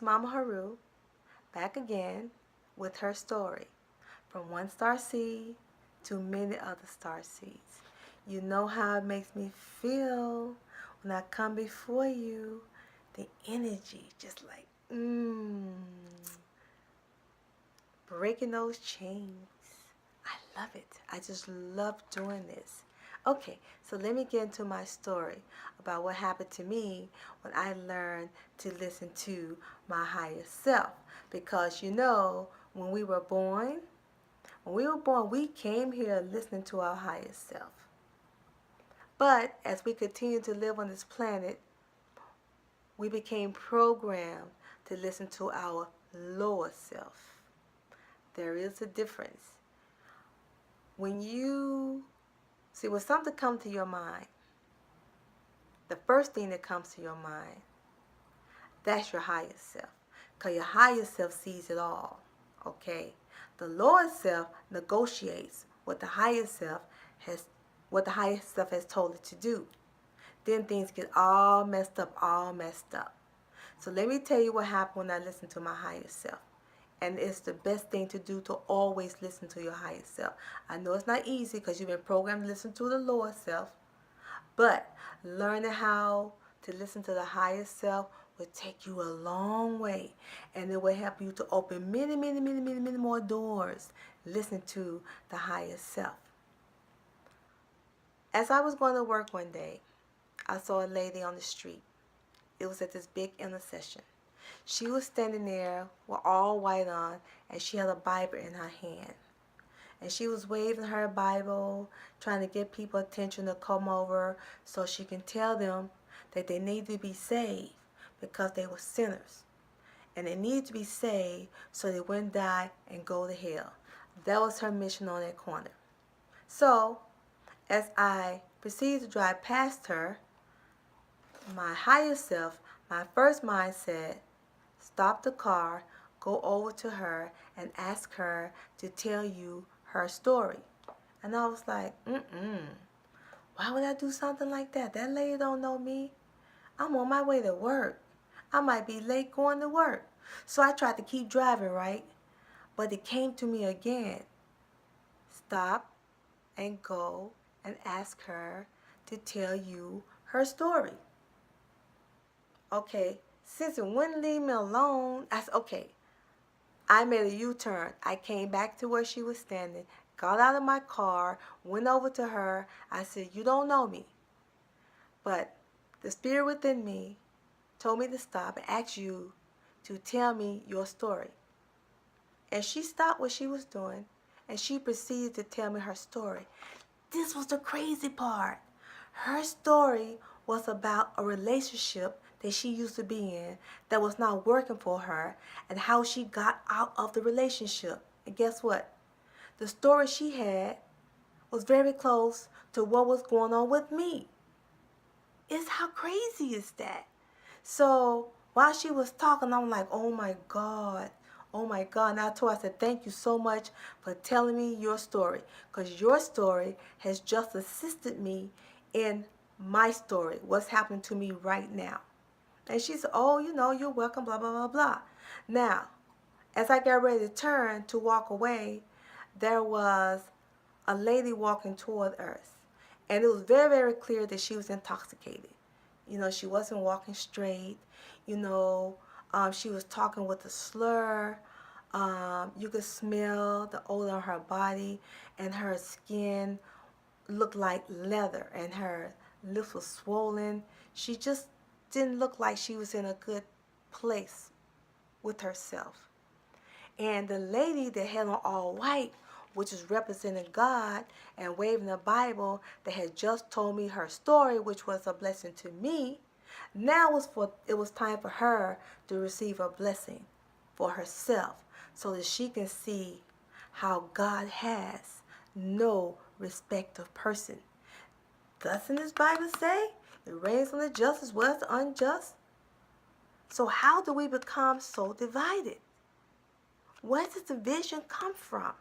Mama Heru back again with her story, from one star seed to many other star seeds. You know how it makes me feel when I come before you. The energy, just like, breaking those chains. I love it. I just love doing this. Okay, so let me get into my story about what happened to me when I learned to listen to my higher self. Because when we were born, we came here listening to our higher self. But as we continue to live on this planet, we became programmed to listen to our lower self. There is a difference. When something comes to your mind, the first thing that comes to your mind, that's your higher self. Because your higher self sees it all, okay? The lower self negotiates what the higher self has told it to do. Then things get all messed up. So let me tell you what happened when I listened to my higher self. And it's the best thing to do, to always listen to your higher self. I know it's not easy because you've been programmed to listen to the lower self. But learning how to listen to the higher self will take you a long way. And it will help you to open many more doors. Listen to the higher self. As I was going to work one day, I saw a lady on the street. It was at this big intersection. She was standing there with all white on, and she had a Bible in her hand. And she was waving her Bible, trying to get people attention to come over so she can tell them that they need to be saved because they were sinners. And they need to be saved so they wouldn't die and go to hell. That was her mission on that corner. So, as I proceeded to drive past her, my higher self, my first mind said, stop the car, go over to her, and ask her to tell you her story. And I was like, why would I do something like that? That lady don't know me. I'm on my way to work. I might be late going to work. So I tried to keep driving, right? But it came to me again. Stop and go and ask her to tell you her story. Okay, since it wouldn't leave me alone, I said, okay. I made a U-turn. I came back to where she was standing, got out of my car, went over to her. I said, you don't know me, but the spirit within me told me to stop and ask you to tell me your story. And she stopped what she was doing, and she proceeded to tell me her story. This was the crazy part. Her story was about a relationship that she used to be in that was not working for her, and how she got out of the relationship. And guess what? The story she had was very close to what was going on with me. How crazy is that? So while she was talking, I'm like, oh my God. And I told her, I said, thank you so much for telling me your story, because your story has just assisted me in my story, what's happening to me right now. And she said, oh, you're welcome, blah, blah, blah, blah. Now, as I got ready to turn to walk away, there was a lady walking toward us. And it was very, very clear that she was intoxicated. She wasn't walking straight. She was talking with a slur. You could smell the odor on her body, and her skin looked like leather, and her lips were swollen. She just didn't look like she was in a good place with herself. And the lady that had on all white, which is representing God, and waving the Bible, that had just told me her story, which was a blessing to me, now it was time for her to receive a blessing for herself, so that she can see how God has no respect of person. Doesn't this Bible say it rains on the just as well as the unjust? So how do we become so divided? Where does the division come from?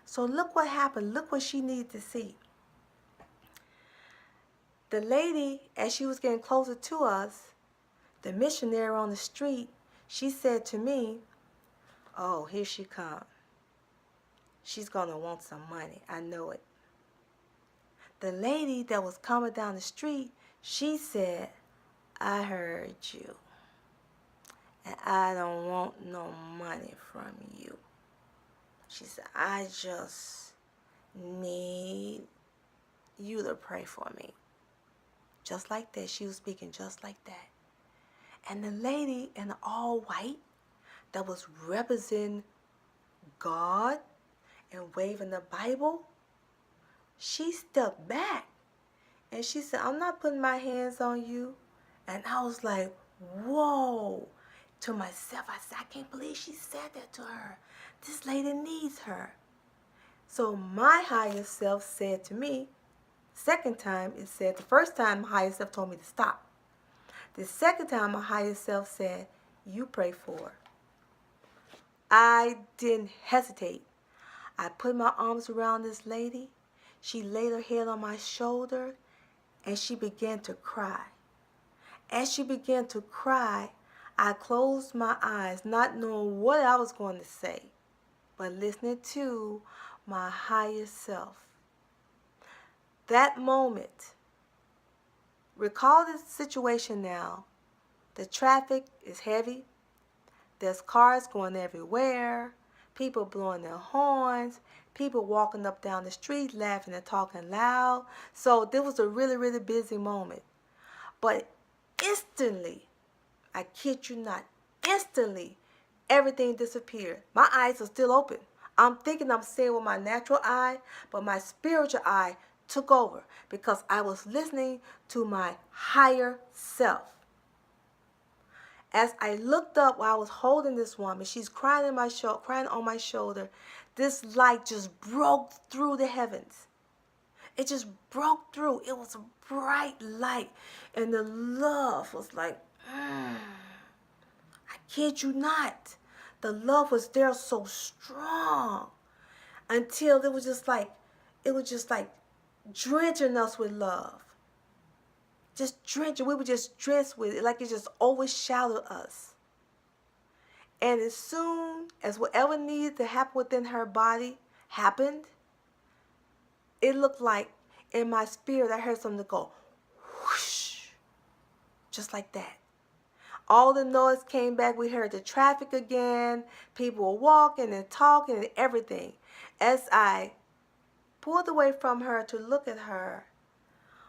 So look what happened. Look what she needed to see. The lady, as she was getting closer to us, the missionary on the street, She said to me, "Oh, here she comes. She's going to want some money. I know it." The lady that was coming down the street, she said, "I heard you, and I don't want no money from you." She said, "I just need you to pray for me." Just like that. She was speaking just like that. And the lady in the all white that was representing God and waving the Bible, she stepped back and she said, "I'm not putting my hands on you." And I was like, whoa. To myself, I said, I can't believe she said that to her. This lady needs her. So my higher self said to me, second time it said, the first time my higher self told me to stop. The second time my higher self said, "You pray for her." I didn't hesitate. I put my arms around this lady. She laid her head on my shoulder and she began to cry. As she began to cry, I closed my eyes, not knowing what I was going to say, but listening to my higher self. That moment, recall this situation now. The traffic is heavy. There's cars going everywhere, people blowing their horns, people walking up down the street laughing and talking loud. So this was a really, really busy moment. But instantly, I kid you not, instantly, everything disappeared. My eyes are still open. I'm thinking I'm seeing with my natural eye, but my spiritual eye took over because I was listening to my higher self. As I looked up while I was holding this woman, she's crying on my shoulder. This light just broke through the heavens. It just broke through. It was a bright light, and the love was like, I kid you not. The love was there so strong until it was just like drenching us with love. Just drenching. We were just drenched with it, like it just overshadowed us. And as soon as whatever needed to happen within her body happened, it looked like in my spirit I heard something go whoosh, just like that. All the noise came back. We heard the traffic again. People were walking and talking and everything. As I pulled away from her to look at her,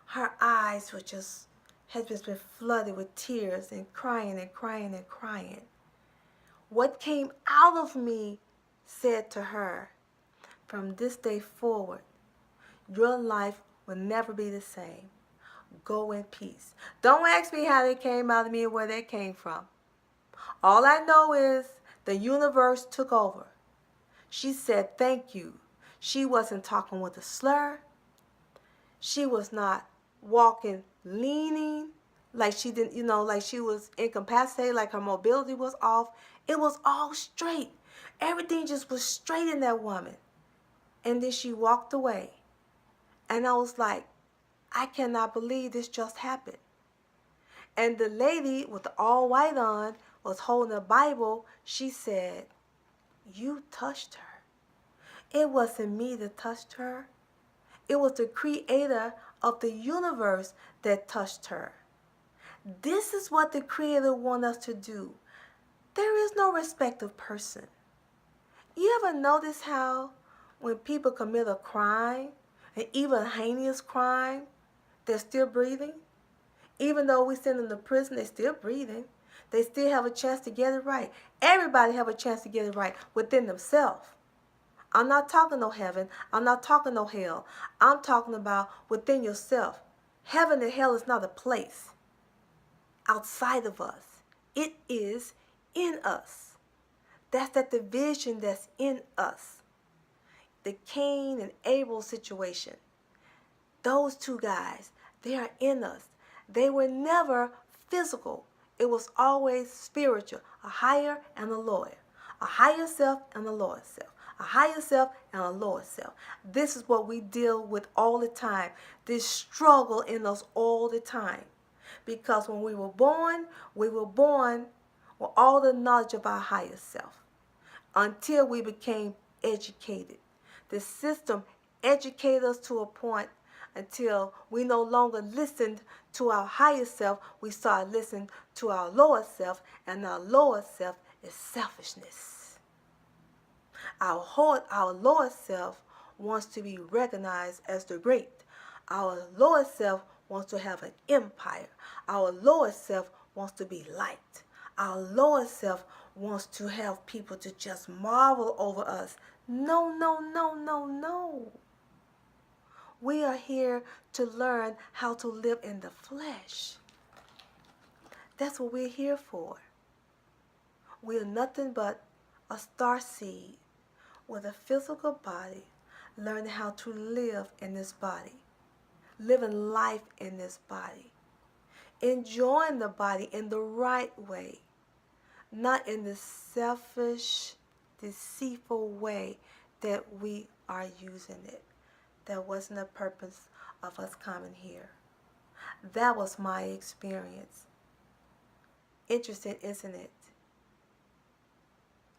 her eyes had just been flooded with tears and crying and crying and crying. What came out of me said to her, "From this day forward, your life will never be the same. Go in peace." Don't ask me how they came out of me or where they came from. All I know is the universe took over. She said thank you. She wasn't talking with a slur. She was not walking leaning like she didn't, like she was incapacitated, like her mobility was off. It was all straight. Everything just was straight in that woman. And then she walked away. And I was like, I cannot believe this just happened. And the lady with the all white on was holding a Bible. She said, "You touched her." It wasn't me that touched her. It was the creator of the universe that touched her. This is what the creator wants us to do. There is no respect of person. You ever notice how when people commit a crime, and even a heinous crime, they're still breathing? Even though we send them to prison, they're still breathing. They still have a chance to get it right. Everybody have a chance to get it right within themselves. I'm not talking no heaven. I'm not talking no hell. I'm talking about within yourself. Heaven and hell is not a place outside of us. It is in us. That's that division that's in us. The Cain and Abel situation. Those two guys, they are in us. They were never physical. It was always spiritual. A higher and a lower. A higher self and a lower self. A higher self and a lower self. This is what we deal with all the time. This struggle in us all the time. Because when we were born with all the knowledge of our higher self until we became educated. The system educated us to a point until we no longer listened to our higher self. We started listening to our lower self, and our lower self is selfishness. Our lower self wants to be recognized as the great. Our lower self wants to have an empire. Our lower self wants to be liked. Our lower self wants to have people to just marvel over us. No, no, no, no, no. We are here to learn how to live in the flesh. That's what we're here for. We are nothing but a star seed with a physical body, learning how to live in this body, living life in this body, enjoying the body in the right way, not in the selfish, deceitful way that we are using it. That wasn't the purpose of us coming here. That was my experience. Interesting, isn't it?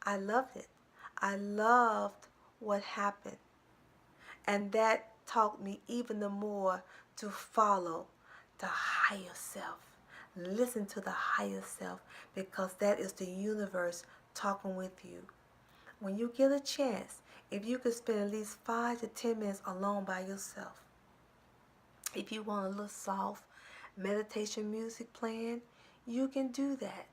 I loved it. I loved what happened. And that taught me even the more to follow the higher self. Listen to the higher self, because that is the universe talking with you. When you get a chance, if you could spend at least 5 to 10 minutes alone by yourself, if you want a little soft meditation music playing, you can do that.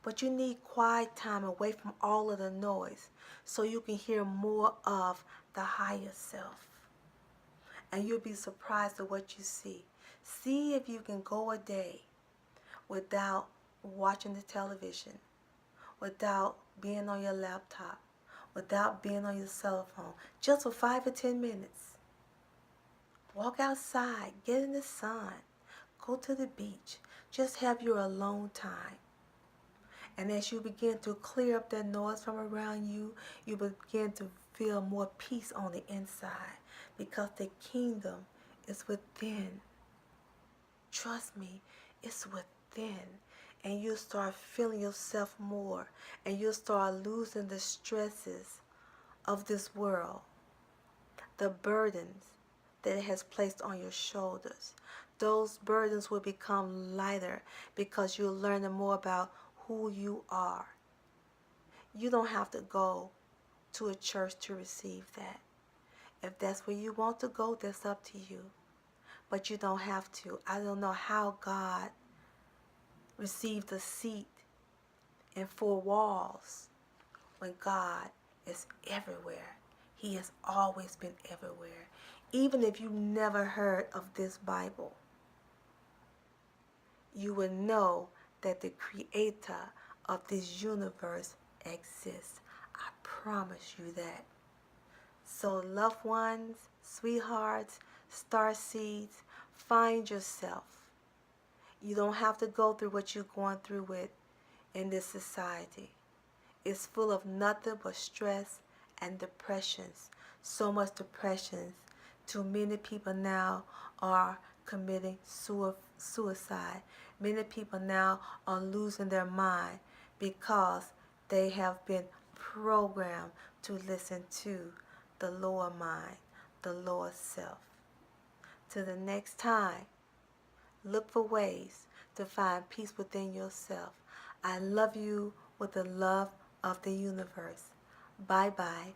But you need quiet time away from all of the noise so you can hear more of the higher self. And you'll be surprised at what you see. See if you can go a day without watching the television, without being on your laptop, without being on your cell phone, just for 5 or 10 minutes. Walk outside, get in the sun, go to the beach, just have your alone time. And as you begin to clear up that noise from around you, you begin to feel more peace on the inside, because the kingdom is within. Trust me, it's within. And you'll start feeling yourself more, and you'll start losing the stresses of this world, the burdens that it has placed on your shoulders. Those burdens will become lighter because you're learning more about who you are. You don't have to go to a church to receive that. If that's where you want to go, that's up to you. But you don't have to. I don't know how God received a seat in 4 walls when God is everywhere. He has always been everywhere. Even if you never heard of this Bible, you will know that the creator of this universe exists. I promise you that. So loved ones, sweethearts, star seeds, find yourself. You don't have to go through what you're going through with in this society. It's full of nothing but stress and depressions. So much depressions. Too many people now are committing suicide. Many people now are losing their mind because they have been programmed to listen to the lower mind, the lower self. Till the next time, look for ways to find peace within yourself. I love you with the love of the universe. Bye-bye.